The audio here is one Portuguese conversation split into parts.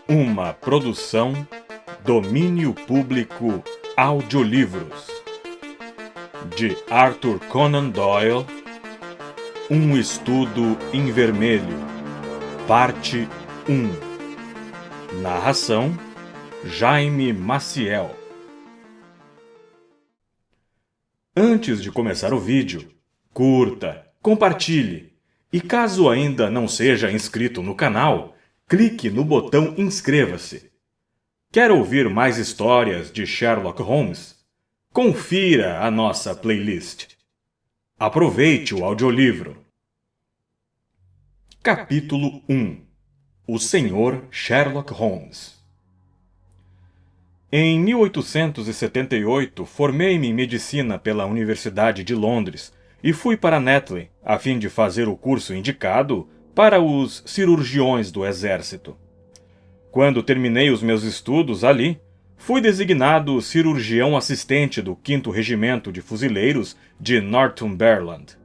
Uma produção Domínio Público Audiolivros de Arthur Conan Doyle. Um estudo em vermelho. Parte 1. Narração Jaime Maciel. Antes de começar o vídeo, curta, compartilhe e caso ainda não seja inscrito no canal, clique no botão inscreva-se. Quer ouvir mais histórias de Sherlock Holmes? Confira a nossa playlist. Aproveite o audiolivro. Capítulo 1. O Sr. Sherlock Holmes. Em 1878, formei-me em medicina pela Universidade de Londres e fui para Netley, a fim de fazer o curso indicado para os cirurgiões do Exército. Quando terminei os meus estudos ali, fui designado cirurgião assistente do 5º Regimento de Fuzileiros de Northumberland.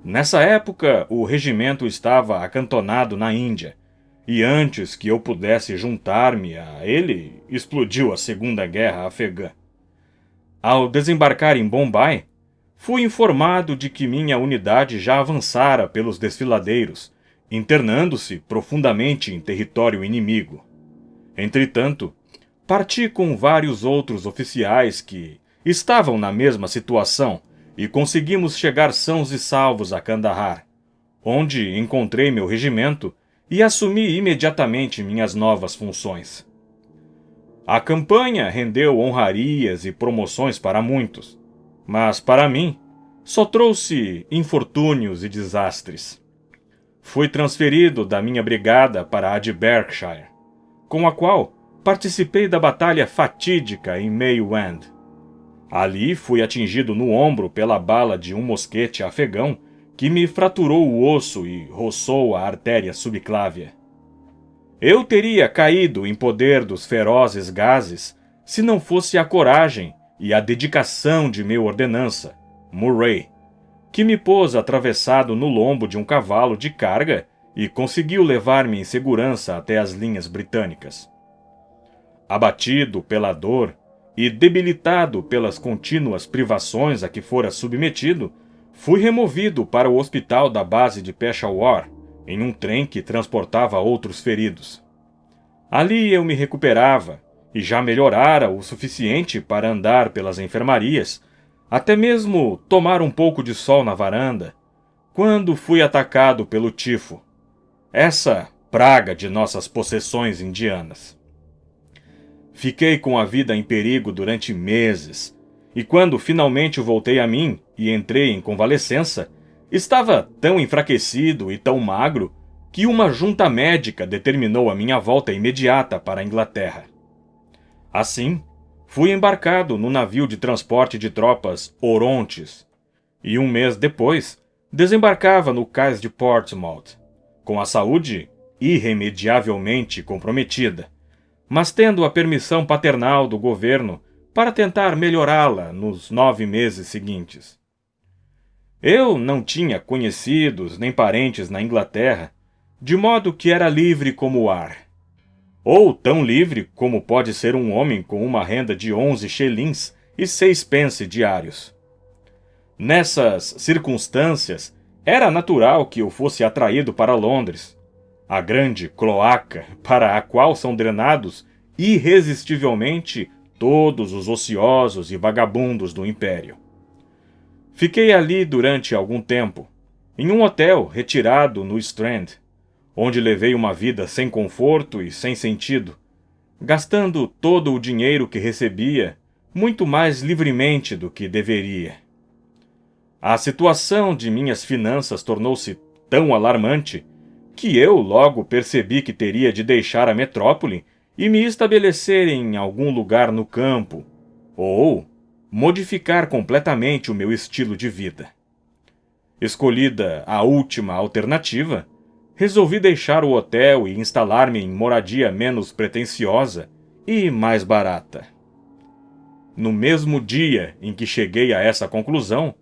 Nessa época, o regimento estava acantonado na Índia, e antes que eu pudesse juntar-me a ele, explodiu a Segunda Guerra Afegã. Ao desembarcar em Bombay, fui informado de que minha unidade já avançara pelos desfiladeiros, internando-se profundamente em território inimigo. Entretanto, parti com vários outros oficiais que estavam na mesma situação e conseguimos chegar sãos e salvos a Kandahar, onde encontrei meu regimento e assumi imediatamente minhas novas funções. A campanha rendeu honrarias e promoções para muitos, mas para mim só trouxe infortúnios e desastres. Fui transferido da minha brigada para a de Berkshire, com a qual participei da batalha fatídica em May End. Ali fui atingido no ombro pela bala de um mosquete afegão que me fraturou o osso e roçou a artéria subclávia. Eu teria caído em poder dos ferozes gases se não fosse a coragem e a dedicação de meu ordenança, Murray, que me pôs atravessado no lombo de um cavalo de carga e conseguiu levar-me em segurança até as linhas britânicas. Abatido pela dor e debilitado pelas contínuas privações a que fora submetido, fui removido para o hospital da base de Peshawar, em um trem que transportava outros feridos. Ali eu me recuperava e já melhorara o suficiente para andar pelas enfermarias, até mesmo tomar um pouco de sol na varanda, quando fui atacado pelo tifo, essa praga de nossas possessões indianas. Fiquei com a vida em perigo durante meses, e quando finalmente voltei a mim e entrei em convalescença, estava tão enfraquecido e tão magro que uma junta médica determinou a minha volta imediata para a Inglaterra. Assim, fui embarcado no navio de transporte de tropas Orontes, e um mês depois desembarcava no cais de Portsmouth, com a saúde irremediavelmente comprometida, mas tendo a permissão paternal do governo para tentar melhorá-la nos 9 meses seguintes. Eu não tinha conhecidos nem parentes na Inglaterra, de modo que era livre como o ar. Ou tão livre como pode ser um homem com uma renda de 11 shillings e 6 pence diários. Nessas circunstâncias, era natural que eu fosse atraído para Londres, a grande cloaca para a qual são drenados irresistivelmente todos os ociosos e vagabundos do império. Fiquei ali durante algum tempo, em um hotel retirado no Strand, onde levei uma vida sem conforto e sem sentido, gastando todo o dinheiro que recebia muito mais livremente do que deveria. A situação de minhas finanças tornou-se tão alarmante que eu logo percebi que teria de deixar a metrópole e me estabelecer em algum lugar no campo, ou modificar completamente o meu estilo de vida. Escolhida a última alternativa, resolvi deixar o hotel e instalar-me em moradia menos pretensiosa e mais barata. No mesmo dia em que cheguei a essa conclusão,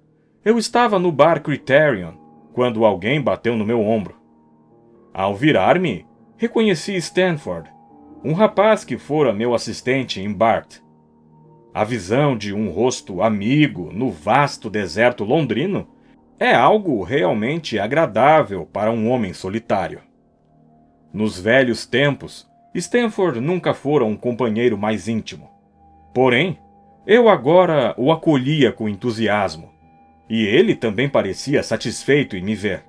eu estava no bar Criterion, quando alguém bateu no meu ombro. Ao virar-me, reconheci Stanford, um rapaz que fora meu assistente em Bart. A visão de um rosto amigo no vasto deserto londrino é algo realmente agradável para um homem solitário. Nos velhos tempos, Stanford nunca fora um companheiro mais íntimo. Porém, eu agora o acolhia com entusiasmo, e ele também parecia satisfeito em me ver.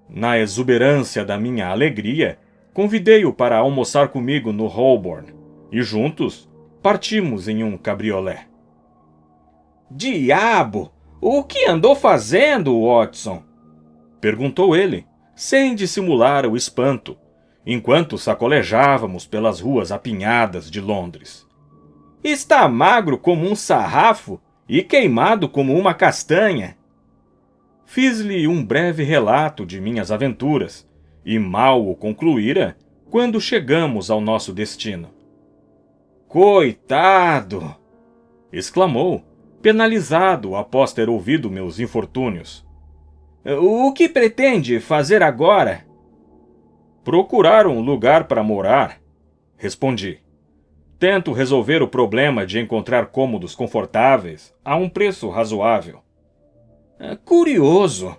Na exuberância da minha alegria, convidei-o para almoçar comigo no Holborn, e juntos partimos em um cabriolé. Diabo! O que andou fazendo, Watson? Perguntou ele, sem dissimular o espanto, enquanto sacolejávamos pelas ruas apinhadas de Londres. Está magro como um sarrafo e queimado como uma castanha. Fiz-lhe um breve relato de minhas aventuras, e mal o concluíra quando chegamos ao nosso destino. Coitado! Exclamou, penalizado após ter ouvido meus infortúnios. O que pretende fazer agora? Procurar um lugar para morar, respondi. Tento resolver o problema de encontrar cômodos confortáveis a um preço razoável. Curioso,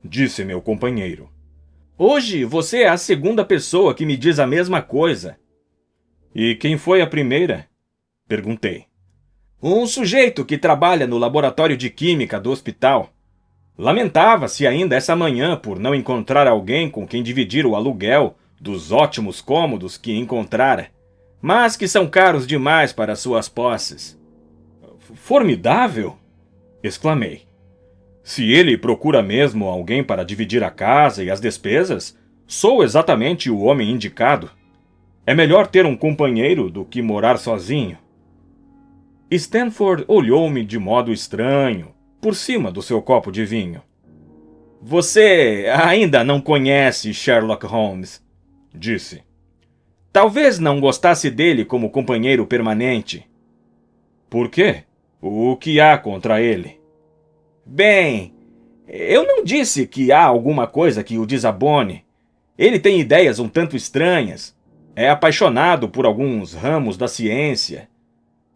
disse meu companheiro. Hoje você é a segunda pessoa que me diz a mesma coisa. E quem foi a primeira? Perguntei. Um sujeito que trabalha no laboratório de química do hospital. Lamentava-se ainda essa manhã por não encontrar alguém com quem dividir o aluguel dos ótimos cômodos que encontrara, mas que são caros demais para suas posses. Formidável! Exclamei. Se ele procura mesmo alguém para dividir a casa e as despesas, sou exatamente o homem indicado. É melhor ter um companheiro do que morar sozinho. Stanford olhou-me de modo estranho, por cima do seu copo de vinho. Você ainda não conhece Sherlock Holmes, disse. Talvez não gostasse dele como companheiro permanente. Por quê? O que há contra ele? Bem, eu não disse que há alguma coisa que o desabone. Ele tem ideias um tanto estranhas. É apaixonado por alguns ramos da ciência.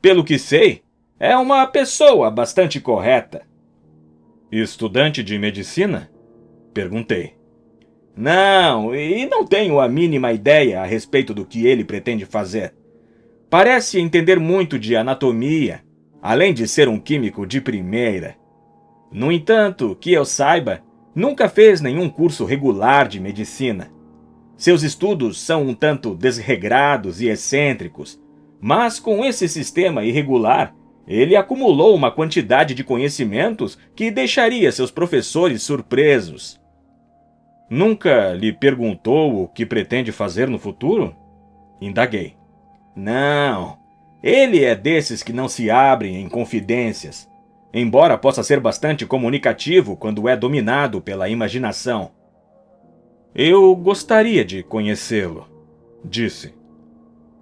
Pelo que sei, é uma pessoa bastante correta. Estudante de medicina? Perguntei. Não, e não tenho a mínima ideia a respeito do que ele pretende fazer. Parece entender muito de anatomia, além de ser um químico de primeira. No entanto, que eu saiba, nunca fez nenhum curso regular de medicina. Seus estudos são um tanto desregrados e excêntricos, mas com esse sistema irregular, ele acumulou uma quantidade de conhecimentos que deixaria seus professores surpresos. Nunca lhe perguntou o que pretende fazer no futuro? Indaguei. Não, ele é desses que não se abrem em confidências, embora possa ser bastante comunicativo quando é dominado pela imaginação. Eu gostaria de conhecê-lo, disse.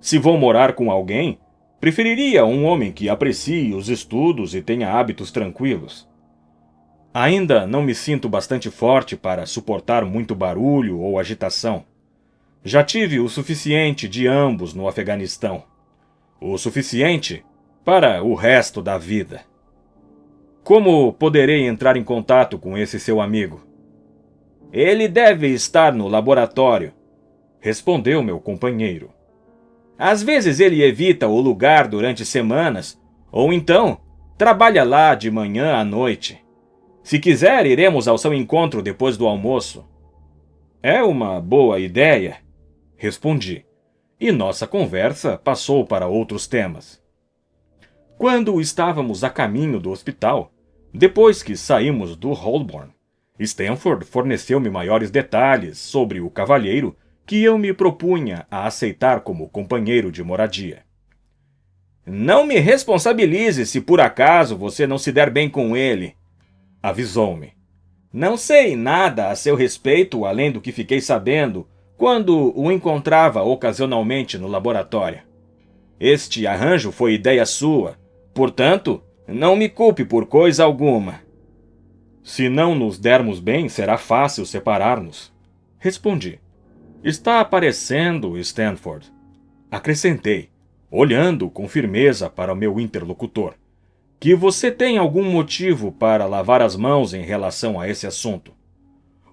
Se vou morar com alguém, preferiria um homem que aprecie os estudos e tenha hábitos tranquilos. Ainda não me sinto bastante forte para suportar muito barulho ou agitação. Já tive o suficiente de ambos no Afeganistão. O suficiente para o resto da vida. Como poderei entrar em contato com esse seu amigo? Ele deve estar no laboratório, respondeu meu companheiro. Às vezes ele evita o lugar durante semanas, ou então trabalha lá de manhã à noite. Se quiser, iremos ao seu encontro depois do almoço. É uma boa ideia, respondi, e nossa conversa passou para outros temas. Quando estávamos a caminho do hospital, depois que saímos do Holborn, Stanford forneceu-me maiores detalhes sobre o cavalheiro que eu me propunha a aceitar como companheiro de moradia. Não me responsabilize se por acaso você não se der bem com ele, avisou-me. Não sei nada a seu respeito além do que fiquei sabendo quando o encontrava ocasionalmente no laboratório. Este arranjo foi ideia sua, portanto, não me culpe por coisa alguma. Se não nos dermos bem, será fácil separar-nos, respondi. Está aparecendo, Stanford. Acrescentei, olhando com firmeza para o meu interlocutor, que você tem algum motivo para lavar as mãos em relação a esse assunto.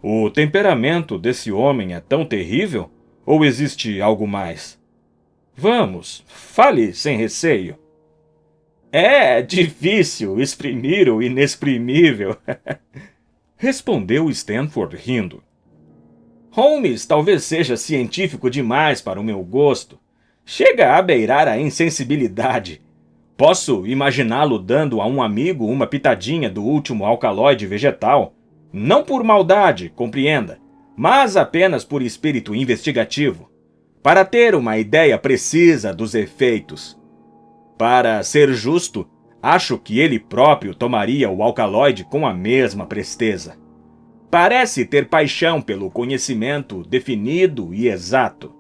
O temperamento desse homem é tão terrível? Ou existe algo mais? Vamos, fale sem receio. É difícil exprimir o inexprimível, respondeu Stanford rindo. Holmes talvez seja científico demais para o meu gosto. Chega a beirar a insensibilidade. Posso imaginá-lo dando a um amigo uma pitadinha do último alcaloide vegetal. Não por maldade, compreenda, mas apenas por espírito investigativo, para ter uma ideia precisa dos efeitos. Para ser justo, acho que ele próprio tomaria o alcaloide com a mesma presteza. Parece ter paixão pelo conhecimento definido e exato.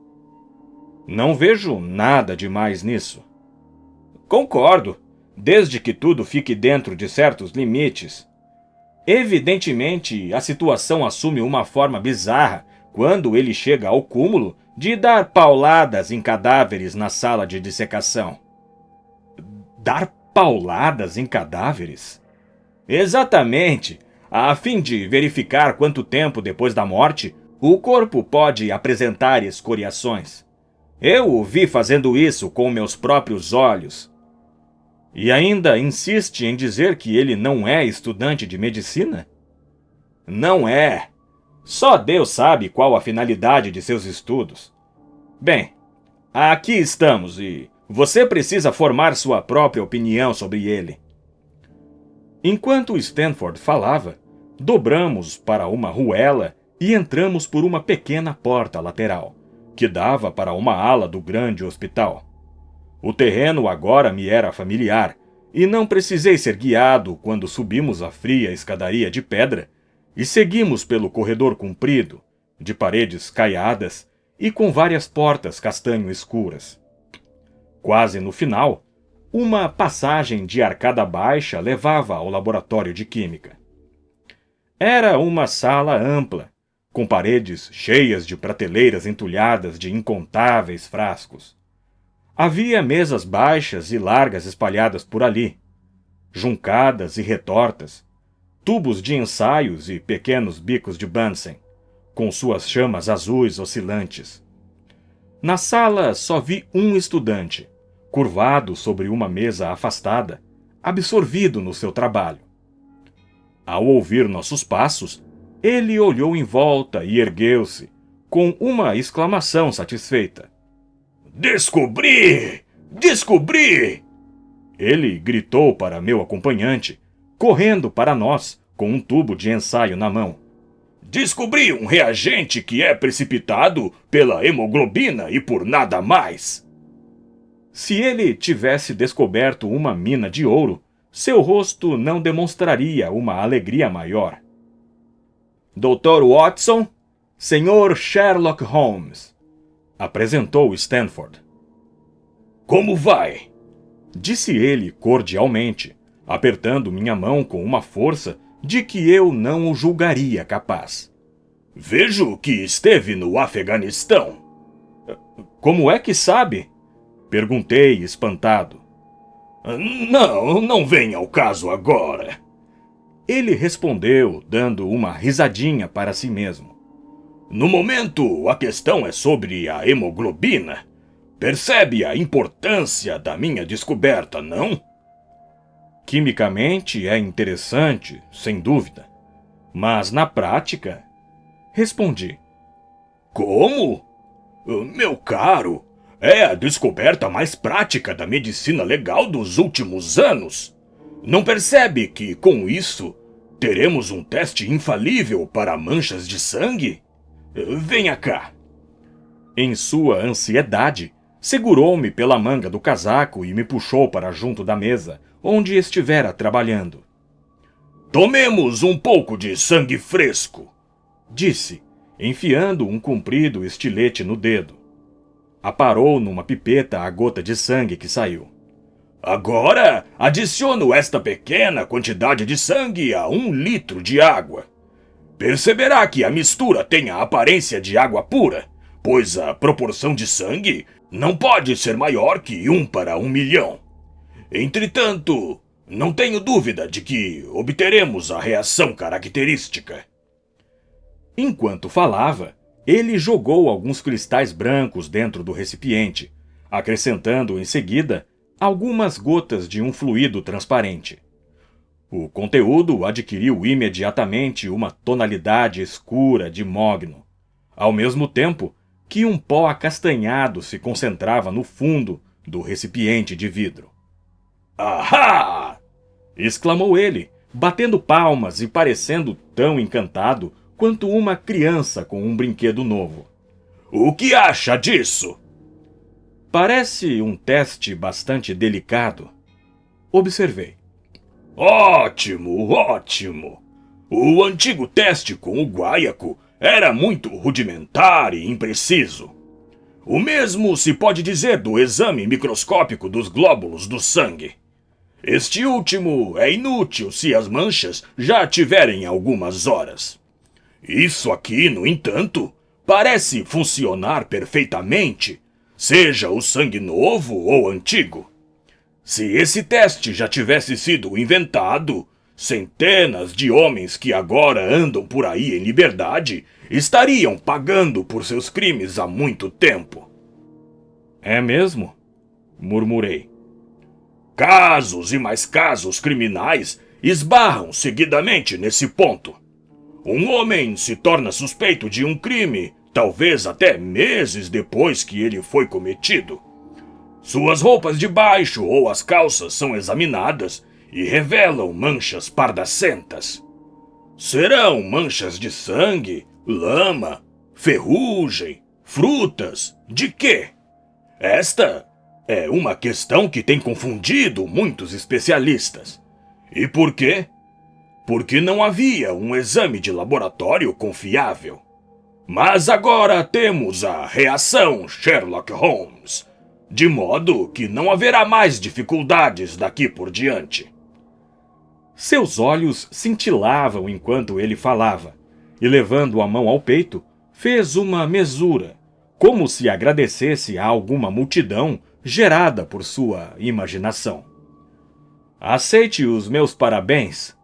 Não vejo nada demais nisso. Concordo, desde que tudo fique dentro de certos limites. Evidentemente, a situação assume uma forma bizarra quando ele chega ao cúmulo de dar pauladas em cadáveres na sala de dissecação. Dar pauladas em cadáveres? Exatamente, a fim de verificar quanto tempo depois da morte o corpo pode apresentar escoriações. Eu o vi fazendo isso com meus próprios olhos. E ainda insiste em dizer que ele não é estudante de medicina? Não é. Só Deus sabe qual a finalidade de seus estudos. Bem, aqui estamos e você precisa formar sua própria opinião sobre ele. Enquanto Stanford falava, dobramos para uma ruela e entramos por uma pequena porta lateral, que dava para uma ala do grande hospital. O terreno agora me era familiar, e não precisei ser guiado quando subimos a fria escadaria de pedra e seguimos pelo corredor comprido, de paredes caiadas e com várias portas castanho escuras. Quase no final, uma passagem de arcada baixa levava ao laboratório de química. Era uma sala ampla, com paredes cheias de prateleiras entulhadas de incontáveis frascos. Havia mesas baixas e largas espalhadas por ali, juncadas e retortas, tubos de ensaios e pequenos bicos de Bunsen, com suas chamas azuis oscilantes. Na sala só vi um estudante, curvado sobre uma mesa afastada, absorvido no seu trabalho. Ao ouvir nossos passos, ele olhou em volta e ergueu-se, com uma exclamação satisfeita. Descobri! Descobri! Ele gritou para meu acompanhante, correndo para nós, com um tubo de ensaio na mão. Descobri um reagente que é precipitado pela hemoglobina e por nada mais. Se ele tivesse descoberto uma mina de ouro, seu rosto não demonstraria uma alegria maior. Dr. Watson, Sr. Sherlock Holmes, apresentou Stanford. Como vai? Disse ele cordialmente, apertando minha mão com uma força de que eu não o julgaria capaz. Vejo que esteve no Afeganistão. Como é que sabe? Perguntei, espantado. Não vem ao caso agora. Ele respondeu, dando uma risadinha para si mesmo. No momento, a questão é sobre a hemoglobina. Percebe a importância da minha descoberta, não? Quimicamente é interessante, sem dúvida. Mas na prática... Respondi. Como? Meu caro, é a descoberta mais prática da medicina legal dos últimos anos. Não percebe que, com isso, teremos um teste infalível para manchas de sangue? Venha cá. Em sua ansiedade, segurou-me pela manga do casaco e me puxou para junto da mesa, onde estivera trabalhando. Tomemos um pouco de sangue fresco, disse, enfiando um comprido estilete no dedo. Aparou numa pipeta a gota de sangue que saiu. Agora, adiciono esta pequena quantidade de sangue a 1 litro de água. Perceberá que a mistura tem a aparência de água pura, pois a proporção de sangue não pode ser maior que 1 para 1 milhão. Entretanto, não tenho dúvida de que obteremos a reação característica. Enquanto falava, ele jogou alguns cristais brancos dentro do recipiente, acrescentando em seguida algumas gotas de um fluido transparente. O conteúdo adquiriu imediatamente uma tonalidade escura de mogno, ao mesmo tempo que um pó acastanhado se concentrava no fundo do recipiente de vidro. Ahá! Exclamou ele, batendo palmas e parecendo tão encantado quanto uma criança com um brinquedo novo. O que acha disso? Parece um teste bastante delicado. Observei. Ótimo, ótimo! O antigo teste com o guaiaco era muito rudimentar e impreciso. O mesmo se pode dizer do exame microscópico dos glóbulos do sangue. Este último é inútil se as manchas já tiverem algumas horas. Isso aqui, no entanto, parece funcionar perfeitamente, seja o sangue novo ou antigo. Se esse teste já tivesse sido inventado, centenas de homens que agora andam por aí em liberdade estariam pagando por seus crimes há muito tempo. É mesmo? Murmurei. Casos e mais casos criminais esbarram seguidamente nesse ponto. Um homem se torna suspeito de um crime, talvez até meses depois que ele foi cometido. Suas roupas de baixo ou as calças são examinadas e revelam manchas pardacentas. Serão manchas de sangue, lama, ferrugem, frutas, de quê? Esta é uma questão que tem confundido muitos especialistas. E por quê? Porque não havia um exame de laboratório confiável. Mas agora temos a reação Sherlock Holmes, de modo que não haverá mais dificuldades daqui por diante. Seus olhos cintilavam enquanto ele falava, e levando a mão ao peito, fez uma mesura, como se agradecesse a alguma multidão gerada por sua imaginação. Aceite os meus parabéns.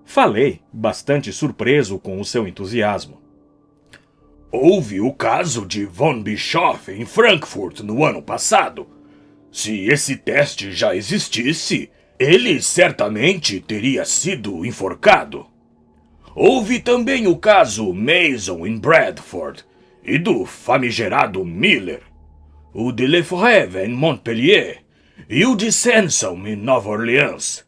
Falei, bastante surpreso com o seu entusiasmo. Houve o caso de von Bischoff em Frankfurt no ano passado. Se esse teste já existisse, ele certamente teria sido enforcado. Houve também o caso Mason em Bradford e do famigerado Miller, o de Lefebvre em Montpellier e o de Sansom em Nova Orleans.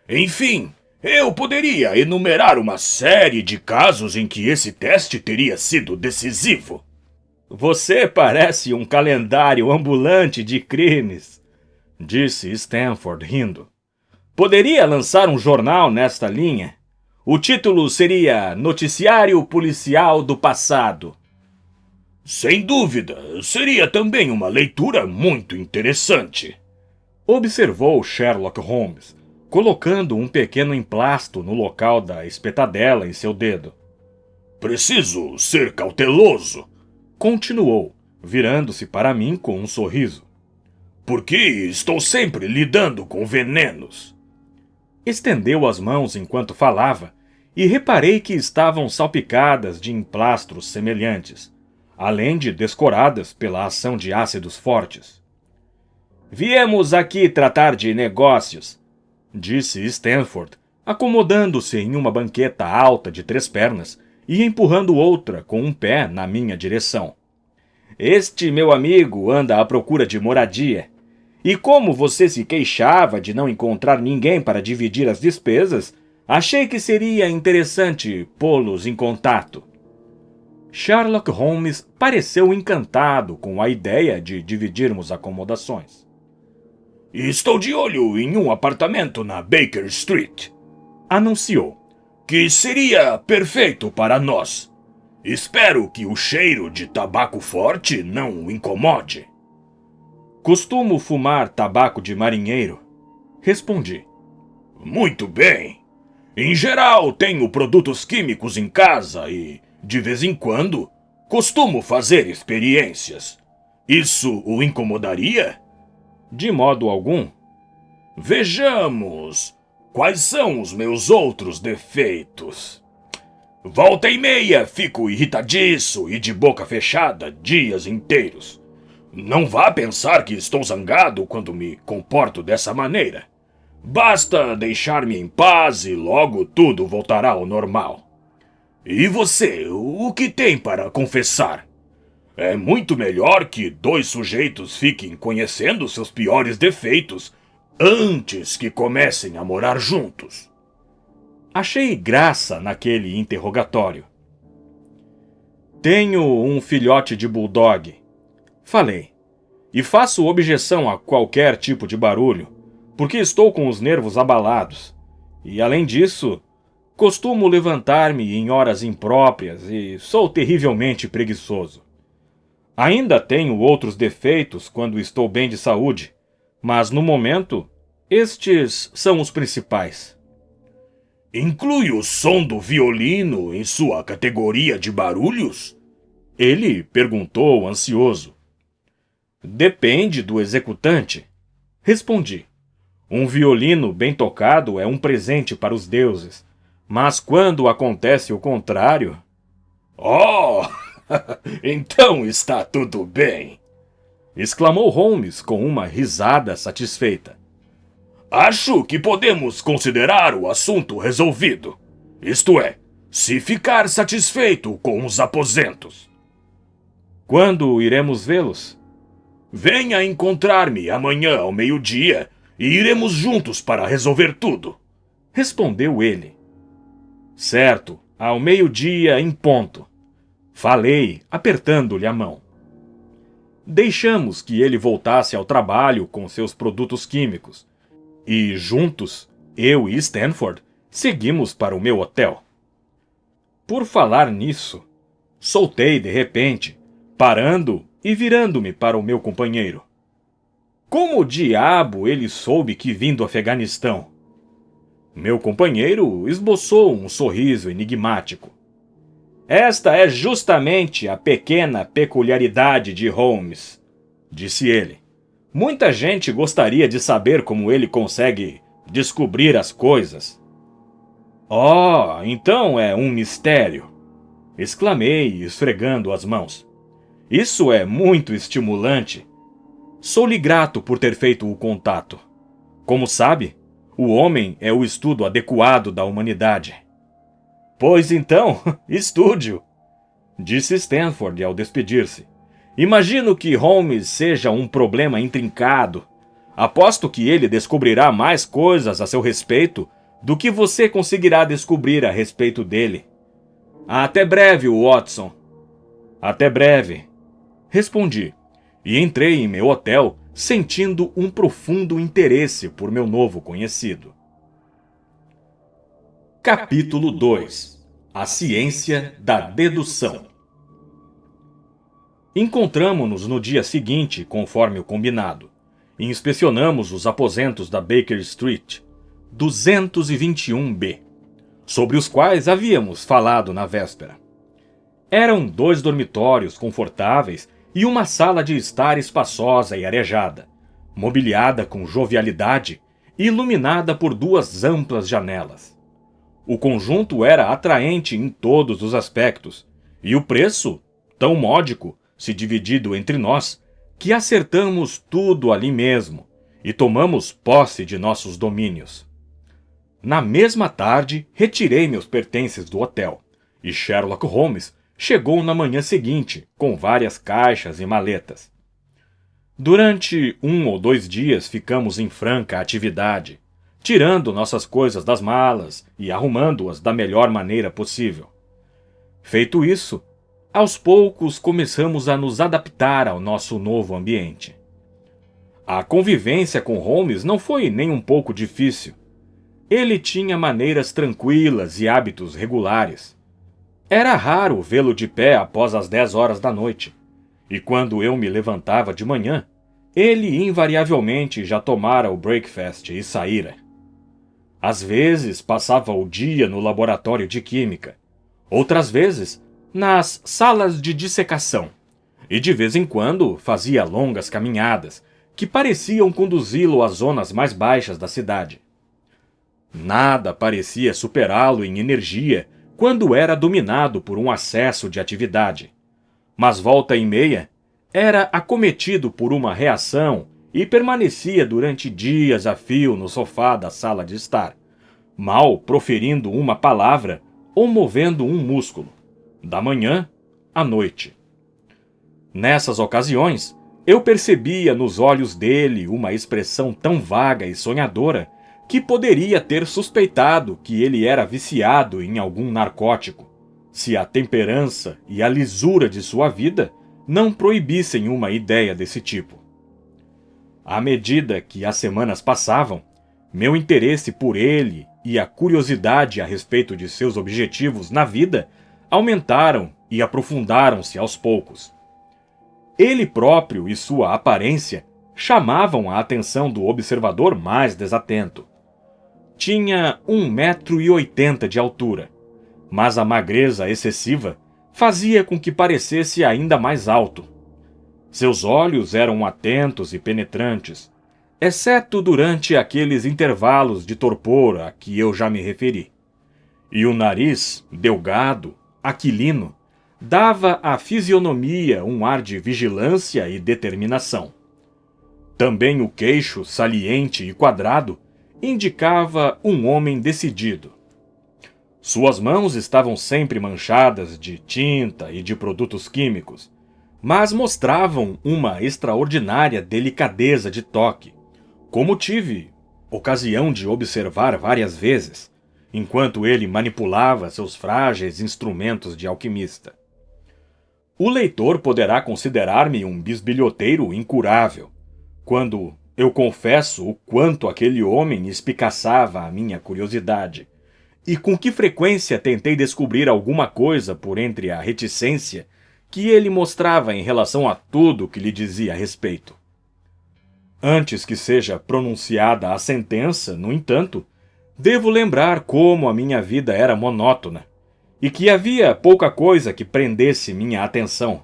Enfim, eu poderia enumerar uma série de casos em que esse teste teria sido decisivo. Você parece um calendário ambulante de crimes, disse Stanford rindo. Poderia lançar um jornal nesta linha? O título seria Noticiário Policial do Passado. Sem dúvida, seria também uma leitura muito interessante, observou Sherlock Holmes, colocando um pequeno emplasto no local da espetadela em seu dedo. Preciso ser cauteloso, continuou, virando-se para mim com um sorriso. Porque estou sempre lidando com venenos. Estendeu as mãos enquanto falava e reparei que estavam salpicadas de emplastros semelhantes, além de descoradas pela ação de ácidos fortes. Viemos aqui tratar de negócios, disse Stanford, acomodando-se em uma banqueta alta de 3 pernas e empurrando outra com um pé na minha direção. Este meu amigo anda à procura de moradia. E como você se queixava de não encontrar ninguém para dividir as despesas, achei que seria interessante pô-los em contato. Sherlock Holmes pareceu encantado com a ideia de dividirmos acomodações. Estou de olho em um apartamento na Baker Street, anunciou, que seria perfeito para nós. Espero que o cheiro de tabaco forte não o incomode. Costumo fumar tabaco de marinheiro, respondi. Muito bem. Em geral, tenho produtos químicos em casa e, de vez em quando, Costumo fazer experiências. Isso o incomodaria? De modo algum. Vejamos. Quais são os meus outros defeitos? Volta e meia fico irritadiço e de boca fechada dias inteiros. Não vá pensar que estou zangado quando me comporto dessa maneira. Basta deixar-me em paz e logo tudo voltará ao normal. E você, o que tem para confessar? É muito melhor que dois sujeitos fiquem conhecendo seus piores defeitos antes que comecem a morar juntos. Achei graça naquele interrogatório. Tenho um filhote de bulldog, falei, e faço objeção a qualquer tipo de barulho, porque estou com os nervos abalados. E, além disso, costumo levantar-me em horas impróprias e sou terrivelmente preguiçoso. Ainda tenho outros defeitos quando estou bem de saúde, mas no momento, estes são os principais. Inclui o som do violino em sua categoria de barulhos? Ele perguntou ansioso. Depende do executante, respondi. Um violino bem tocado é um presente para os deuses, mas quando acontece o contrário... Oh, então está tudo bem, exclamou Holmes com uma risada satisfeita. Acho que podemos considerar o assunto resolvido. Isto é, se ficar satisfeito com os aposentos. Quando iremos vê-los? Venha encontrar-me amanhã ao meio-dia e iremos juntos para resolver tudo, respondeu ele. Certo, ao meio-dia em ponto, falei, apertando-lhe a mão. Deixamos que ele voltasse ao trabalho com seus produtos químicos e, juntos, eu e Stanford, seguimos para o meu hotel. Por falar nisso, soltei de repente, parando e virando-me para o meu companheiro. Como diabo ele soube que vim do Afeganistão? Meu companheiro esboçou um sorriso enigmático. Esta é justamente a pequena peculiaridade de Holmes, disse ele. Muita gente gostaria de saber como ele consegue descobrir as coisas. Oh, então é um mistério, exclamei, esfregando as mãos. Isso é muito estimulante. Sou-lhe grato por ter feito o contato. Como sabe, o homem é o estudo adequado da humanidade. Pois então, estude-o, disse Stanford ao despedir-se. Imagino que Holmes seja um problema intrincado. Aposto que ele descobrirá mais coisas a seu respeito do que você conseguirá descobrir a respeito dele. Até breve, Watson. Até breve, respondi, e entrei em meu hotel sentindo um profundo interesse por meu novo conhecido. Capítulo 2. A ciência da dedução. Encontramo-nos no dia seguinte, conforme o combinado, e inspecionamos os aposentos da Baker Street, 221B, sobre os quais havíamos falado na véspera. Eram 2 dormitórios confortáveis e uma sala de estar espaçosa e arejada, mobiliada com jovialidade e iluminada por 2 amplas janelas. O conjunto era atraente em todos os aspectos, e o preço, tão módico, se dividido entre nós, que acertamos tudo ali mesmo e tomamos posse de nossos domínios. Na mesma tarde, retirei meus pertences do hotel, e Sherlock Holmes chegou na manhã seguinte, com várias caixas e maletas. Durante 1 ou 2 dias ficamos em franca atividade, tirando nossas coisas das malas e arrumando-as da melhor maneira possível. Feito isso, aos poucos começamos a nos adaptar ao nosso novo ambiente. A convivência com Holmes não foi nem um pouco difícil. Ele tinha maneiras tranquilas e hábitos regulares. Era raro vê-lo de pé após as 10 horas da noite, e quando eu me levantava de manhã, ele invariavelmente já tomara o breakfast e saíra. Às vezes passava o dia no laboratório de química, outras vezes nas salas de dissecação, e de vez em quando fazia longas caminhadas que pareciam conduzi-lo às zonas mais baixas da cidade. Nada parecia superá-lo em energia quando era dominado por um acesso de atividade, mas volta e meia era acometido por uma reação e permanecia durante dias a fio no sofá da sala de estar, mal proferindo uma palavra ou movendo um músculo, da manhã à noite. Nessas ocasiões, eu percebia nos olhos dele uma expressão tão vaga e sonhadora que poderia ter suspeitado que ele era viciado em algum narcótico, se a temperança e a lisura de sua vida não proibissem uma ideia desse tipo. À medida que as semanas passavam, meu interesse por ele e a curiosidade a respeito de seus objetivos na vida aumentaram e aprofundaram-se aos poucos. Ele próprio e sua aparência chamavam a atenção do observador mais desatento. Tinha 1,80 m de altura, mas a magreza excessiva fazia com que parecesse ainda mais alto. Seus olhos eram atentos e penetrantes, exceto durante aqueles intervalos de torpor a que eu já me referi. E o nariz, delgado, aquilino, dava à fisionomia um ar de vigilância e determinação. Também o queixo, saliente e quadrado, indicava um homem decidido. Suas mãos estavam sempre manchadas de tinta e de produtos químicos, mas mostravam uma extraordinária delicadeza de toque, como tive ocasião de observar várias vezes, enquanto ele manipulava seus frágeis instrumentos de alquimista. O leitor poderá considerar-me um bisbilhoteiro incurável, quando eu confesso o quanto aquele homem espicaçava a minha curiosidade, e com que frequência tentei descobrir alguma coisa por entre a reticência que ele mostrava em relação a tudo que lhe dizia a respeito. Antes que seja pronunciada a sentença, no entanto, devo lembrar como a minha vida era monótona, e que havia pouca coisa que prendesse minha atenção.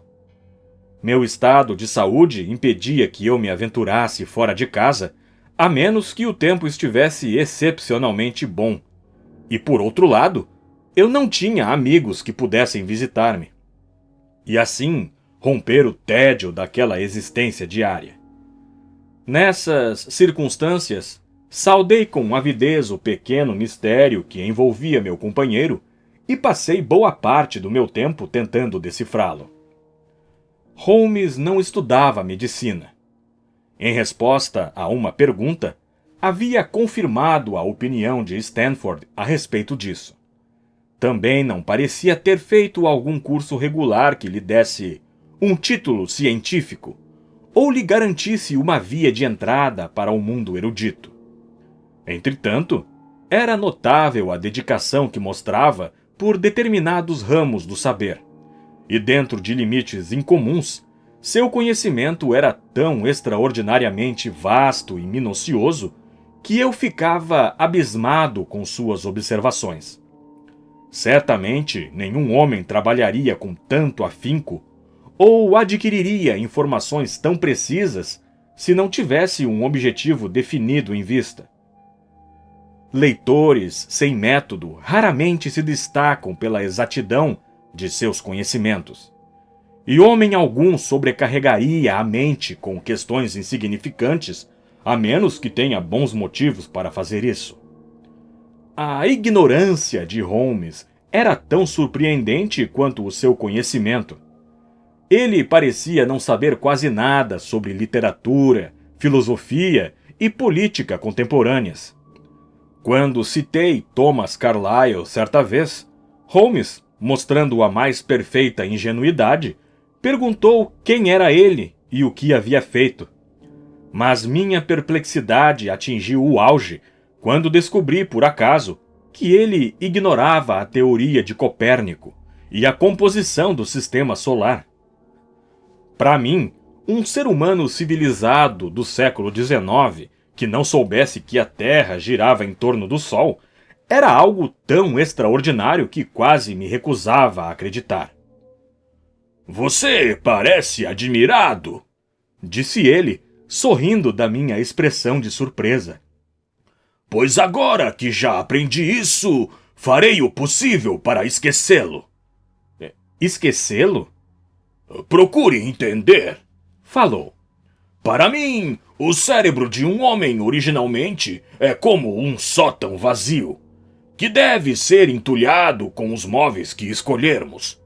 Meu estado de saúde impedia que eu me aventurasse fora de casa, a menos que o tempo estivesse excepcionalmente bom. E, por outro lado, eu não tinha amigos que pudessem visitar-me. E assim, romper o tédio daquela existência diária. Nessas circunstâncias, saudei com avidez o pequeno mistério que envolvia meu companheiro e passei boa parte do meu tempo tentando decifrá-lo. Holmes não estudava medicina. Em resposta a uma pergunta, havia confirmado a opinião de Stanford a respeito disso. Também não parecia ter feito algum curso regular que lhe desse um título científico ou lhe garantisse uma via de entrada para o mundo erudito. Entretanto, era notável a dedicação que mostrava por determinados ramos do saber, e dentro de limites incomuns, seu conhecimento era tão extraordinariamente vasto e minucioso que eu ficava abismado com suas observações. Certamente nenhum homem trabalharia com tanto afinco ou adquiriria informações tão precisas se não tivesse um objetivo definido em vista. Leitores sem método raramente se destacam pela exatidão de seus conhecimentos, e homem algum sobrecarregaria a mente com questões insignificantes, a menos que tenha bons motivos para fazer isso. A ignorância de Holmes era tão surpreendente quanto o seu conhecimento. Ele parecia não saber quase nada sobre literatura, filosofia e política contemporâneas. Quando citei Thomas Carlyle certa vez, Holmes, mostrando a mais perfeita ingenuidade, perguntou quem era ele e o que havia feito. Mas minha perplexidade atingiu o auge quando descobri, por acaso, que ele ignorava a teoria de Copérnico e a composição do sistema solar. Para mim, um ser humano civilizado do século XIX, que não soubesse que a Terra girava em torno do Sol, era algo tão extraordinário que quase me recusava a acreditar. Você parece admirado, disse ele, sorrindo da minha expressão de surpresa. Pois agora que já aprendi isso, farei o possível para esquecê-lo. Esquecê-lo? Procure entender. Falou. Para mim, o cérebro de um homem originalmente é como um sótão vazio, que deve ser entulhado com os móveis que escolhermos.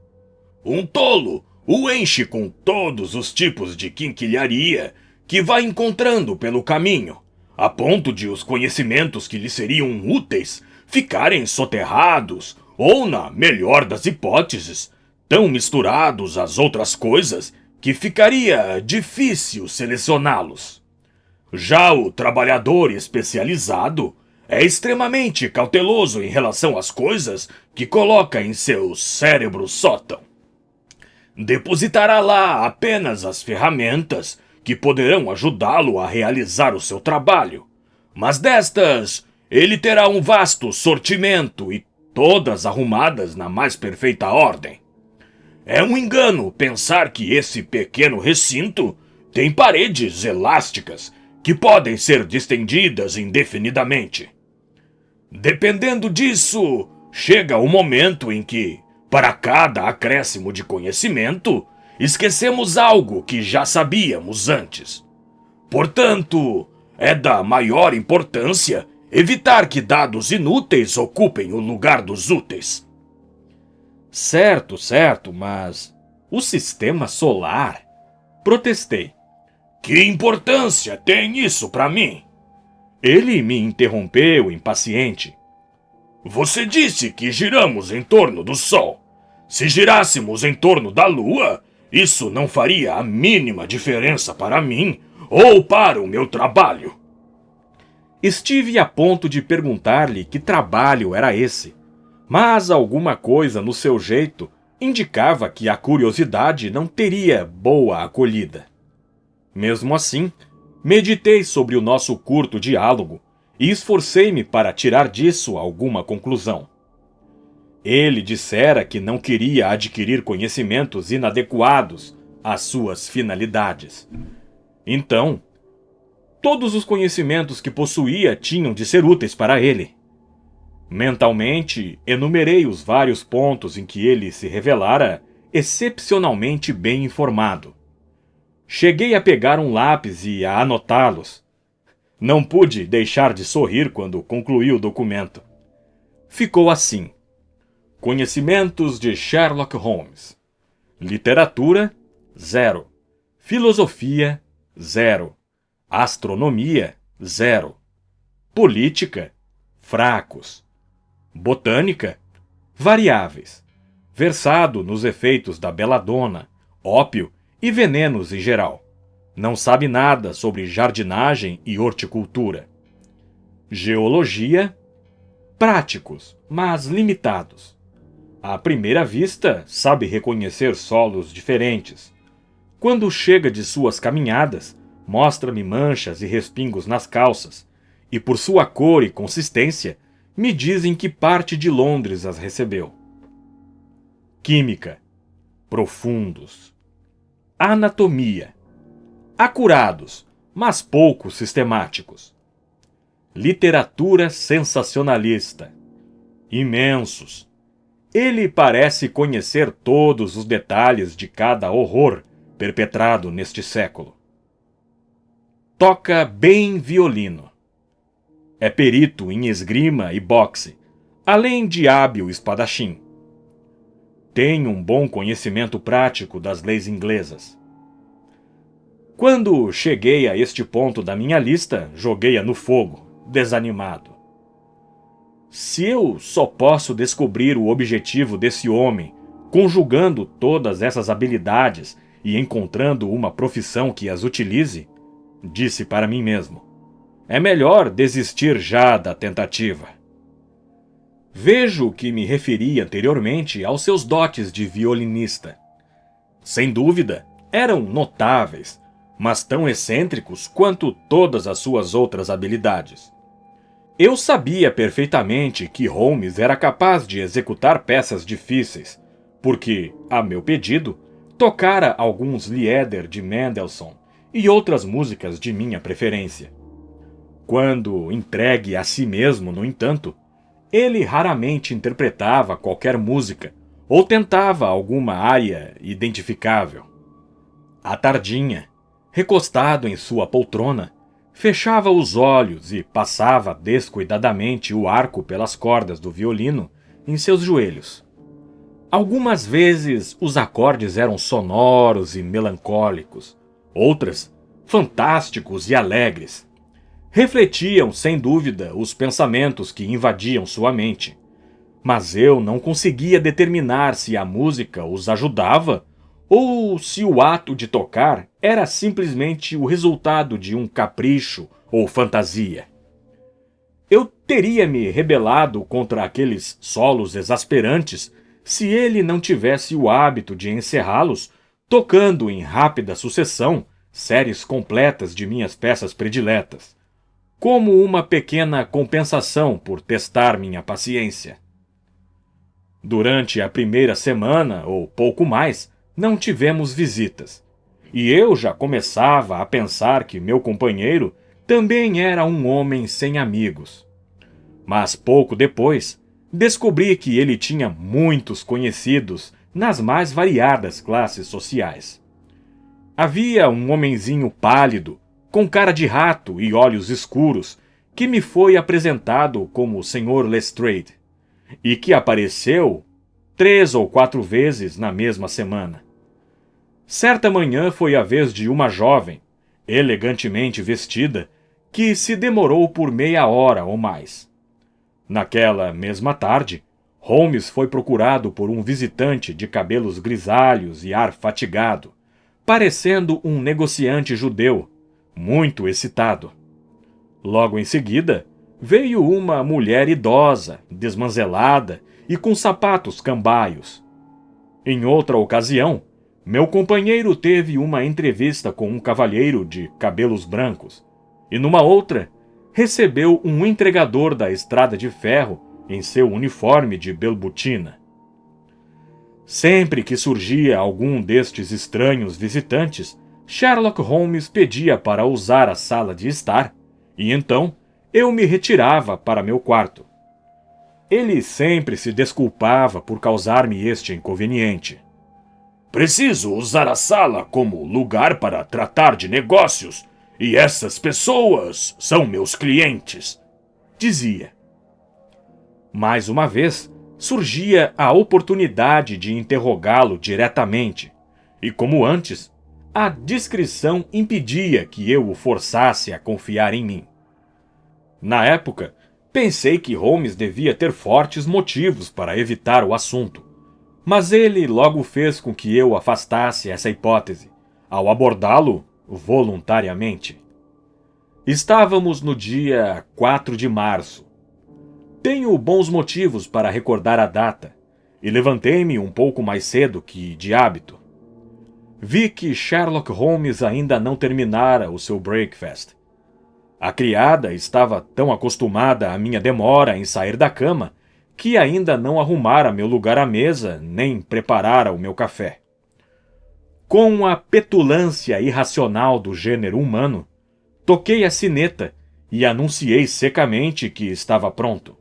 Um tolo o enche com todos os tipos de quinquilharia que vai encontrando pelo caminho, a ponto de os conhecimentos que lhe seriam úteis ficarem soterrados ou, na melhor das hipóteses, tão misturados às outras coisas que ficaria difícil selecioná-los. Já o trabalhador especializado é extremamente cauteloso em relação às coisas que coloca em seu cérebro sótão. Depositará lá apenas as ferramentas que poderão ajudá-lo a realizar o seu trabalho, mas destas ele terá um vasto sortimento e todas arrumadas na mais perfeita ordem. É um engano pensar que esse pequeno recinto tem paredes elásticas que podem ser distendidas indefinidamente. Dependendo disso, chega o momento em que, para cada acréscimo de conhecimento, esquecemos algo que já sabíamos antes. Portanto, é da maior importância evitar que dados inúteis ocupem o lugar dos úteis. Certo, mas o sistema solar? Protestei. Que importância tem isso para mim? Ele me interrompeu, impaciente. Você disse que giramos em torno do Sol. Se girássemos em torno da Lua, isso não faria a mínima diferença para mim ou para o meu trabalho. Estive a ponto de perguntar-lhe que trabalho era esse, mas alguma coisa no seu jeito indicava que a curiosidade não teria boa acolhida. Mesmo assim, meditei sobre o nosso curto diálogo e esforcei-me para tirar disso alguma conclusão. Ele dissera que não queria adquirir conhecimentos inadequados às suas finalidades. Então, todos os conhecimentos que possuía tinham de ser úteis para ele. Mentalmente, enumerei os vários pontos em que ele se revelara excepcionalmente bem informado. Cheguei a pegar um lápis e a anotá-los. Não pude deixar de sorrir quando concluí o documento. Ficou assim: Conhecimentos de Sherlock Holmes. Literatura, 0. Filosofia, 0. Astronomia, 0. Política, fracos. Botânica, variáveis. Versado nos efeitos da beladona, ópio e venenos em geral. Não sabe nada sobre jardinagem e horticultura. Geologia, práticos, mas limitados. À primeira vista, sabe reconhecer solos diferentes. Quando chega de suas caminhadas, mostra-me manchas e respingos nas calças, e por sua cor e consistência, me dizem que parte de Londres as recebeu. Química, profundos. Anatomia, acurados, mas pouco sistemáticos. Literatura sensacionalista, imensos. Ele parece conhecer todos os detalhes de cada horror perpetrado neste século. Toca bem violino. É perito em esgrima e boxe, além de hábil espadachim. Tem um bom conhecimento prático das leis inglesas. Quando cheguei a este ponto da minha lista, joguei-a no fogo, desanimado. Se eu só posso descobrir o objetivo desse homem, conjugando todas essas habilidades e encontrando uma profissão que as utilize, disse para mim mesmo, é melhor desistir já da tentativa. Vejo que me referi anteriormente aos seus dotes de violinista. Sem dúvida, eram notáveis, mas tão excêntricos quanto todas as suas outras habilidades. Eu sabia perfeitamente que Holmes era capaz de executar peças difíceis, porque, a meu pedido, tocara alguns Lieder de Mendelssohn e outras músicas de minha preferência. Quando entregue a si mesmo, no entanto, ele raramente interpretava qualquer música ou tentava alguma área identificável. À tardinha, recostado em sua poltrona, fechava os olhos e passava descuidadamente o arco pelas cordas do violino em seus joelhos. Algumas vezes os acordes eram sonoros e melancólicos, outras fantásticos e alegres. Refletiam, sem dúvida, os pensamentos que invadiam sua mente, mas eu não conseguia determinar se a música os ajudava ou se o ato de tocar era simplesmente o resultado de um capricho ou fantasia. Eu teria me rebelado contra aqueles solos exasperantes se ele não tivesse o hábito de encerrá-los tocando em rápida sucessão séries completas de minhas peças prediletas, como uma pequena compensação por testar minha paciência. Durante a primeira semana, ou pouco mais, não tivemos visitas, e eu já começava a pensar que meu companheiro também era um homem sem amigos. Mas pouco depois, descobri que ele tinha muitos conhecidos nas mais variadas classes sociais. Havia um homenzinho pálido, com cara de rato e olhos escuros, que me foi apresentado como o Sr. Lestrade, e que apareceu 3 ou 4 vezes na mesma semana. Certa manhã foi a vez de uma jovem, elegantemente vestida, que se demorou por meia hora ou mais. Naquela mesma tarde, Holmes foi procurado por um visitante de cabelos grisalhos e ar fatigado, parecendo um negociante judeu, muito excitado. Logo em seguida, veio uma mulher idosa, desmanzelada e com sapatos cambaios. Em outra ocasião, meu companheiro teve uma entrevista com um cavalheiro de cabelos brancos, e numa outra, recebeu um entregador da estrada de ferro em seu uniforme de belbutina. Sempre que surgia algum destes estranhos visitantes, Sherlock Holmes pedia para usar a sala de estar, e então eu me retirava para meu quarto. Ele sempre se desculpava por causar-me este inconveniente. Preciso usar a sala como lugar para tratar de negócios, e essas pessoas são meus clientes, dizia. Mais uma vez, surgia a oportunidade de interrogá-lo diretamente, e como antes, a discrição impedia que eu o forçasse a confiar em mim. Na época, pensei que Holmes devia ter fortes motivos para evitar o assunto, mas ele logo fez com que eu afastasse essa hipótese, ao abordá-lo voluntariamente. Estávamos no dia 4 de março. Tenho bons motivos para recordar a data, e levantei-me um pouco mais cedo que de hábito. Vi que Sherlock Holmes ainda não terminara o seu breakfast. A criada estava tão acostumada à minha demora em sair da cama que ainda não arrumara meu lugar à mesa nem preparara o meu café. Com a petulância irracional do gênero humano, toquei a sineta e anunciei secamente que estava pronto.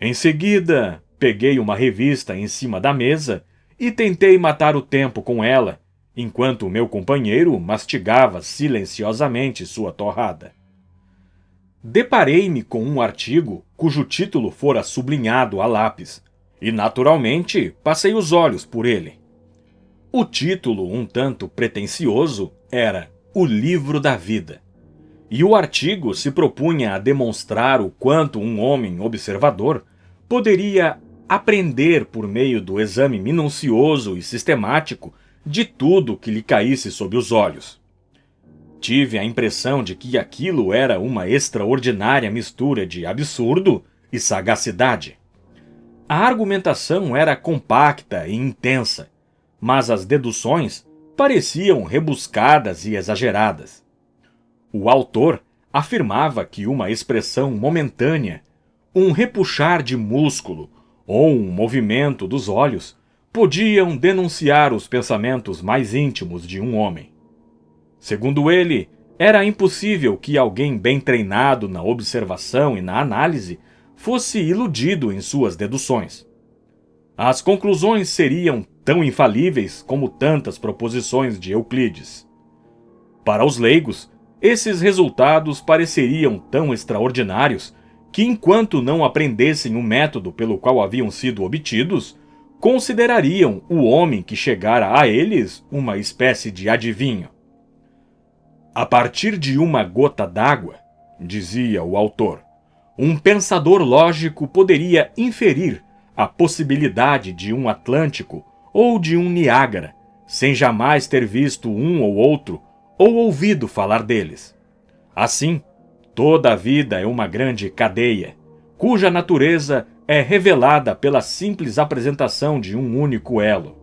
Em seguida, peguei uma revista em cima da mesa e tentei matar o tempo com ela, enquanto meu companheiro mastigava silenciosamente sua torrada. Deparei-me com um artigo cujo título fora sublinhado a lápis, e naturalmente passei os olhos por ele. O título, um tanto pretensioso, era O Livro da Vida, e o artigo se propunha a demonstrar o quanto um homem observador poderia aprender por meio do exame minucioso e sistemático de tudo que lhe caísse sob os olhos. Tive a impressão de que aquilo era uma extraordinária mistura de absurdo e sagacidade. A argumentação era compacta e intensa, mas as deduções pareciam rebuscadas e exageradas. O autor afirmava que uma expressão momentânea, um repuxar de músculo ou um movimento dos olhos podiam denunciar os pensamentos mais íntimos de um homem. Segundo ele, era impossível que alguém bem treinado na observação e na análise fosse iludido em suas deduções. As conclusões seriam tão infalíveis como tantas proposições de Euclides. Para os leigos, esses resultados pareceriam tão extraordinários que, enquanto não aprendessem o método pelo qual haviam sido obtidos, considerariam o homem que chegara a eles uma espécie de adivinho. A partir de uma gota d'água, dizia o autor, um pensador lógico poderia inferir a possibilidade de um Atlântico ou de um Niágara, sem jamais ter visto um ou outro ou ouvido falar deles. Assim, toda a vida é uma grande cadeia, cuja natureza é revelada pela simples apresentação de um único elo.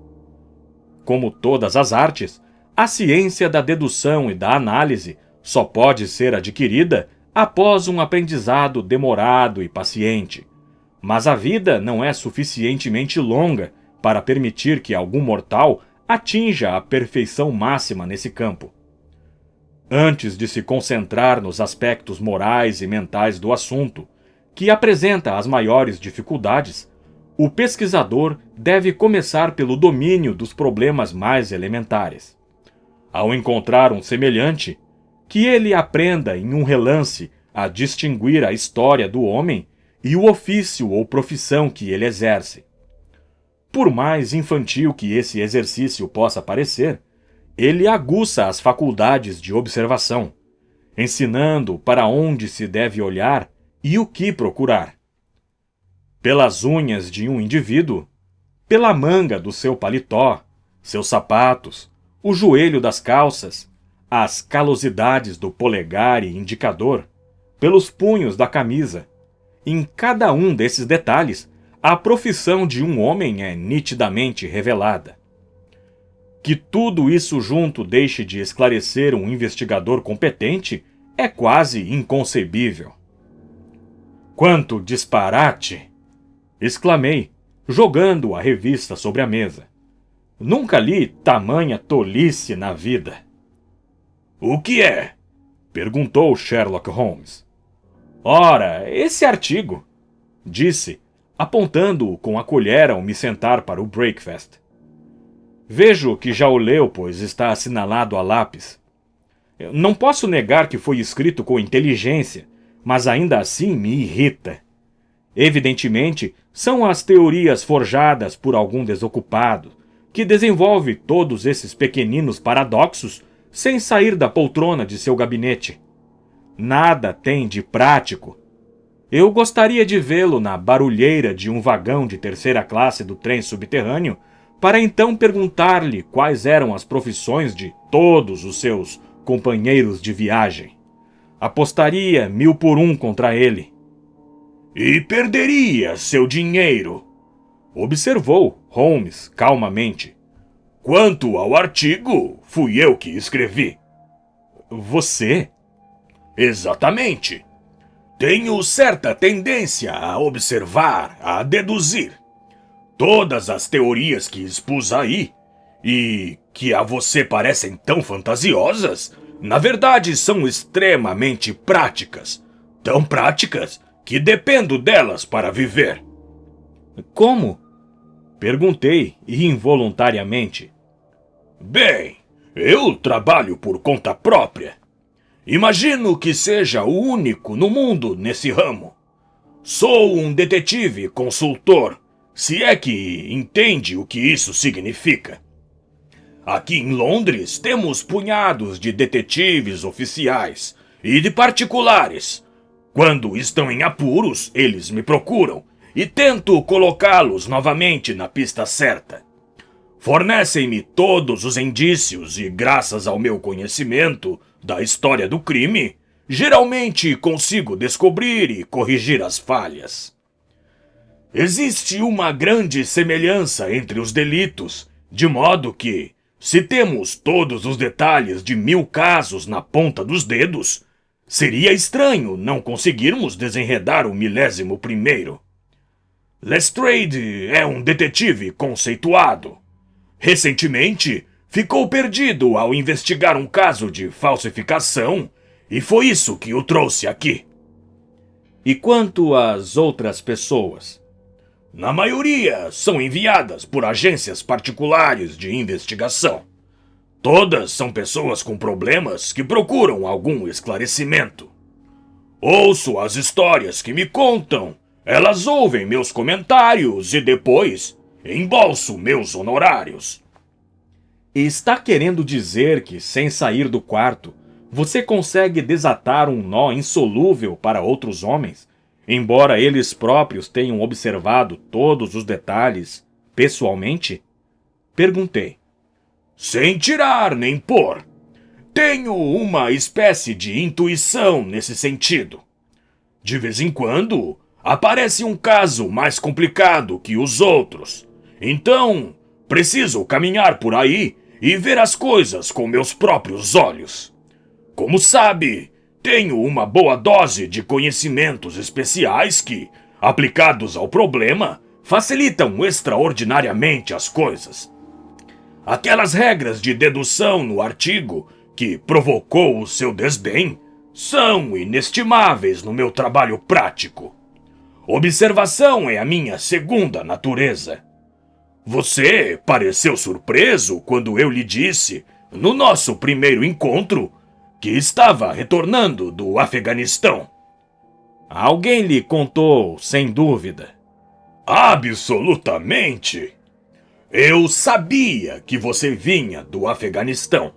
Como todas as artes, a ciência da dedução e da análise só pode ser adquirida após um aprendizado demorado e paciente. Mas a vida não é suficientemente longa para permitir que algum mortal atinja a perfeição máxima nesse campo. Antes de se concentrar nos aspectos morais e mentais do assunto, que apresenta as maiores dificuldades, o pesquisador deve começar pelo domínio dos problemas mais elementares. Ao encontrar um semelhante, que ele aprenda em um relance a distinguir a história do homem e o ofício ou profissão que ele exerce. Por mais infantil que esse exercício possa parecer, ele aguça as faculdades de observação, ensinando para onde se deve olhar e o que procurar. Pelas unhas de um indivíduo, pela manga do seu paletó, seus sapatos, o joelho das calças, as calosidades do polegar e indicador, pelos punhos da camisa. Em cada um desses detalhes, a profissão de um homem é nitidamente revelada. Que tudo isso junto deixe de esclarecer um investigador competente é quase inconcebível. Quanto disparate! Exclamei, jogando a revista sobre a mesa. Nunca li tamanha tolice na vida. O que é? Perguntou Sherlock Holmes. Ora, esse artigo, disse, apontando-o com a colher ao me sentar para o breakfast. Vejo que já o leu, pois está assinalado a lápis. Eu não posso negar que foi escrito com inteligência, mas ainda assim me irrita. Evidentemente, são as teorias forjadas por algum desocupado, que desenvolve todos esses pequeninos paradoxos sem sair da poltrona de seu gabinete. Nada tem de prático. Eu gostaria de vê-lo na barulheira de um vagão de terceira classe do trem subterrâneo, para então perguntar-lhe quais eram as profissões de todos os seus companheiros de viagem. Apostaria 1000 por 1 contra ele. E perderia seu dinheiro, observou Holmes calmamente. Quanto ao artigo, fui eu que escrevi. Você? Exatamente. Tenho certa tendência a observar, a deduzir. Todas as teorias que expus aí, e que a você parecem tão fantasiosas, na verdade são extremamente práticas. Tão práticas que dependo delas para viver. Como? Perguntei involuntariamente. Bem, eu trabalho por conta própria. Imagino que seja o único no mundo nesse ramo. Sou um detetive consultor, se é que entende o que isso significa. Aqui em Londres temos punhados de detetives oficiais e de particulares. Quando estão em apuros, eles me procuram e tento colocá-los novamente na pista certa. Fornecem-me todos os indícios e, graças ao meu conhecimento da história do crime, geralmente consigo descobrir e corrigir as falhas. Existe uma grande semelhança entre os delitos, de modo que, se temos todos os detalhes de 1000 casos na ponta dos dedos, seria estranho não conseguirmos desenredar o 1001º. Lestrade é um detetive conceituado. Recentemente, ficou perdido ao investigar um caso de falsificação e foi isso que o trouxe aqui. E quanto às outras pessoas? Na maioria, são enviadas por agências particulares de investigação. Todas são pessoas com problemas que procuram algum esclarecimento. Ouço as histórias que me contam, elas ouvem meus comentários e depois embolso meus honorários. Está querendo dizer que, sem sair do quarto, você consegue desatar um nó insolúvel para outros homens, embora eles próprios tenham observado todos os detalhes pessoalmente? Perguntei. Sem tirar nem pôr. Tenho uma espécie de intuição nesse sentido. De vez em quando, aparece um caso mais complicado que os outros. Então, preciso caminhar por aí e ver as coisas com meus próprios olhos. Como sabe, tenho uma boa dose de conhecimentos especiais que, aplicados ao problema, facilitam extraordinariamente as coisas. Aquelas regras de dedução no artigo que provocou o seu desdém são inestimáveis no meu trabalho prático. Observação é a minha segunda natureza. Você pareceu surpreso quando eu lhe disse, no nosso primeiro encontro, que estava retornando do Afeganistão. Alguém lhe contou, sem dúvida. Absolutamente! Eu sabia que você vinha do Afeganistão.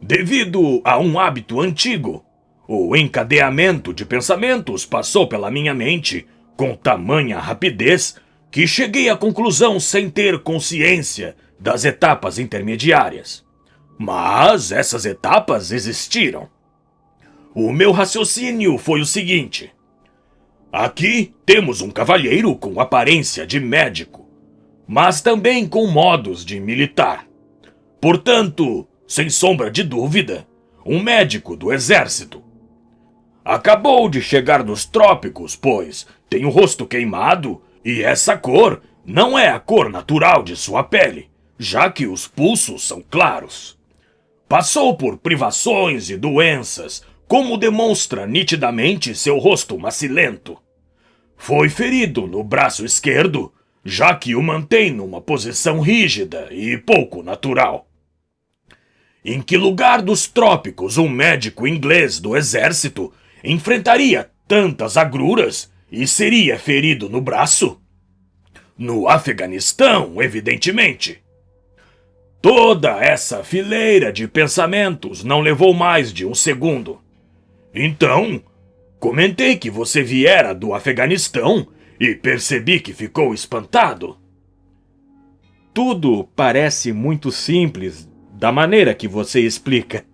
Devido a um hábito antigo, o encadeamento de pensamentos passou pela minha mente com tamanha rapidez que cheguei à conclusão sem ter consciência das etapas intermediárias. Mas essas etapas existiram. O meu raciocínio foi o seguinte. Aqui temos um cavalheiro com aparência de médico, mas também com modos de militar. Portanto, sem sombra de dúvida, um médico do exército. Acabou de chegar dos trópicos, pois tem o rosto queimado e essa cor não é a cor natural de sua pele, já que os pulsos são claros. Passou por privações e doenças, como demonstra nitidamente seu rosto macilento. Foi ferido no braço esquerdo, já que o mantém numa posição rígida e pouco natural. Em que lugar dos trópicos um médico inglês do exército enfrentaria tantas agruras e seria ferido no braço? No Afeganistão, evidentemente. Toda essa fileira de pensamentos não levou mais de um segundo. Então, comentei que você viera do Afeganistão e percebi que ficou espantado. Tudo parece muito simples, da maneira que você explica.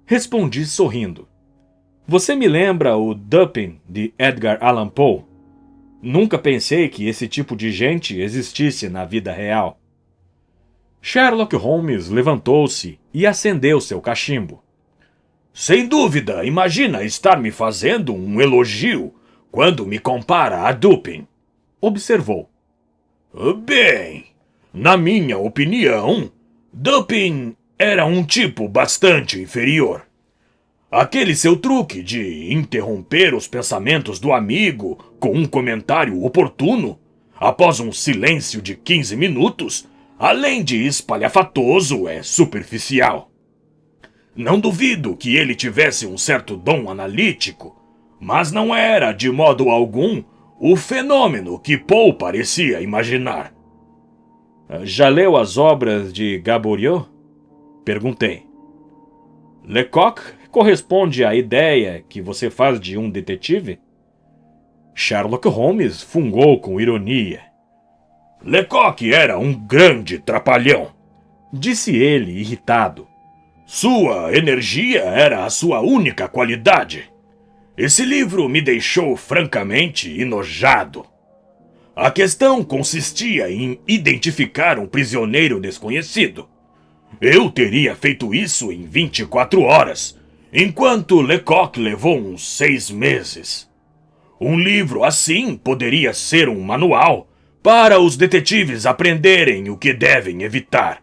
Respondi sorrindo. Você me lembra o Dupin de Edgar Allan Poe? Nunca pensei que esse tipo de gente existisse na vida real. Sherlock Holmes levantou-se e acendeu seu cachimbo. Sem dúvida, imagina estar me fazendo um elogio quando me compara a Dupin, observou. Bem, na minha opinião, Dupin era um tipo bastante inferior. Aquele seu truque de interromper os pensamentos do amigo com um comentário oportuno, após um silêncio de 15 minutos, além de espalhafatoso, é superficial. Não duvido que ele tivesse um certo dom analítico, mas não era, de modo algum, o fenômeno que Poe parecia imaginar. Já leu as obras de Gaboriau? Perguntei. Lecoq corresponde à ideia que você faz de um detetive? Sherlock Holmes fungou com ironia. Lecoq era um grande trapalhão, disse ele, irritado. Sua energia era a sua única qualidade. Esse livro me deixou francamente enojado. A questão consistia em identificar um prisioneiro desconhecido. Eu teria feito isso em 24 horas, enquanto Lecoq levou uns 6 meses. Um livro assim poderia ser um manual para os detetives aprenderem o que devem evitar.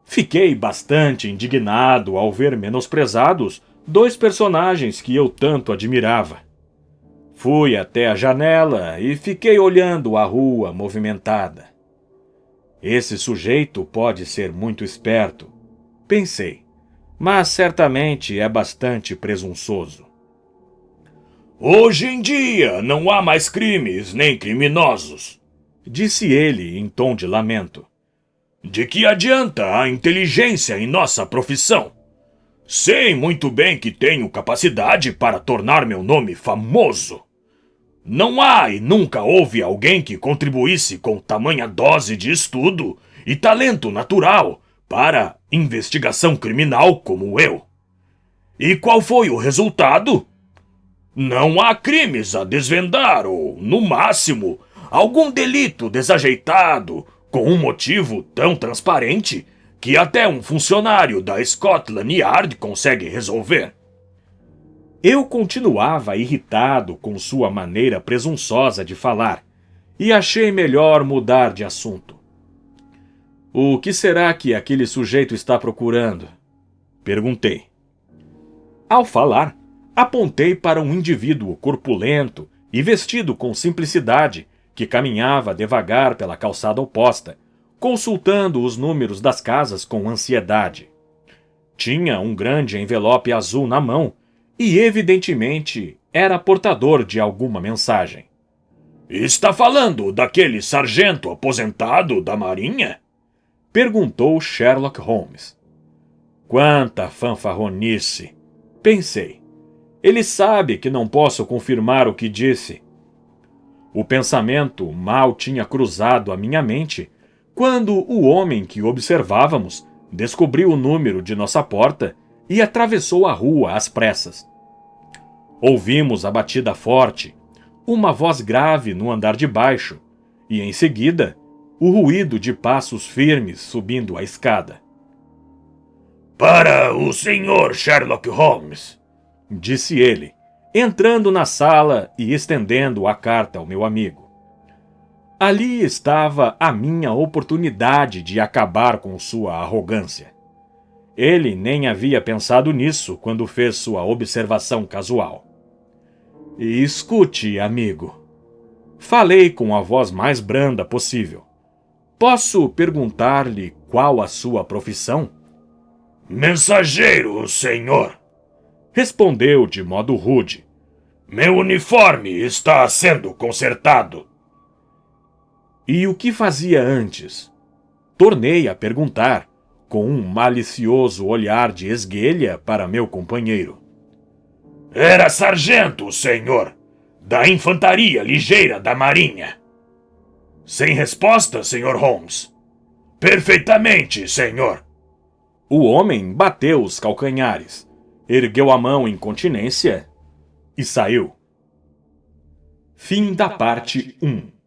Fiquei bastante indignado ao ver menosprezados dois personagens que eu tanto admirava. Fui até a janela e fiquei olhando a rua movimentada. Esse sujeito pode ser muito esperto, pensei, mas certamente é bastante presunçoso. Hoje em dia não há mais crimes nem criminosos, disse ele em tom de lamento. De que adianta a inteligência em nossa profissão? Sei muito bem que tenho capacidade para tornar meu nome famoso. Não há e nunca houve alguém que contribuísse com tamanha dose de estudo e talento natural para investigação criminal como eu. E qual foi o resultado? Não há crimes a desvendar ou, no máximo, algum delito desajeitado com um motivo tão transparente que até um funcionário da Scotland Yard consegue resolver. Eu continuava irritado com sua maneira presunçosa de falar e achei melhor mudar de assunto. O que será que aquele sujeito está procurando? Perguntei. Ao falar, apontei para um indivíduo corpulento e vestido com simplicidade que caminhava devagar pela calçada oposta, consultando os números das casas com ansiedade. Tinha um grande envelope azul na mão e, evidentemente, era portador de alguma mensagem. Está falando daquele sargento aposentado da Marinha? Perguntou Sherlock Holmes. Quanta fanfarronice! Pensei. Ele sabe que não posso confirmar o que disse. O pensamento mal tinha cruzado a minha mente quando o homem que observávamos descobriu o número de nossa porta e atravessou a rua às pressas. Ouvimos a batida forte, uma voz grave no andar de baixo e, em seguida, o ruído de passos firmes subindo a escada. Para o Sr. Sherlock Holmes, disse ele, entrando na sala e estendendo a carta ao meu amigo. Ali estava a minha oportunidade de acabar com sua arrogância. Ele nem havia pensado nisso quando fez sua observação casual. Escute, amigo. Falei com a voz mais branda possível. Posso perguntar-lhe qual a sua profissão? Mensageiro, senhor. Respondeu de modo rude. Meu uniforme está sendo consertado. E o que fazia antes? Tornei a perguntar, com um malicioso olhar de esguelha para meu companheiro. Era sargento, senhor, da Infantaria Ligeira da Marinha. Sem resposta, senhor Holmes. Perfeitamente, senhor. O homem bateu os calcanhares, ergueu a mão em continência e saiu. Fim da parte 1.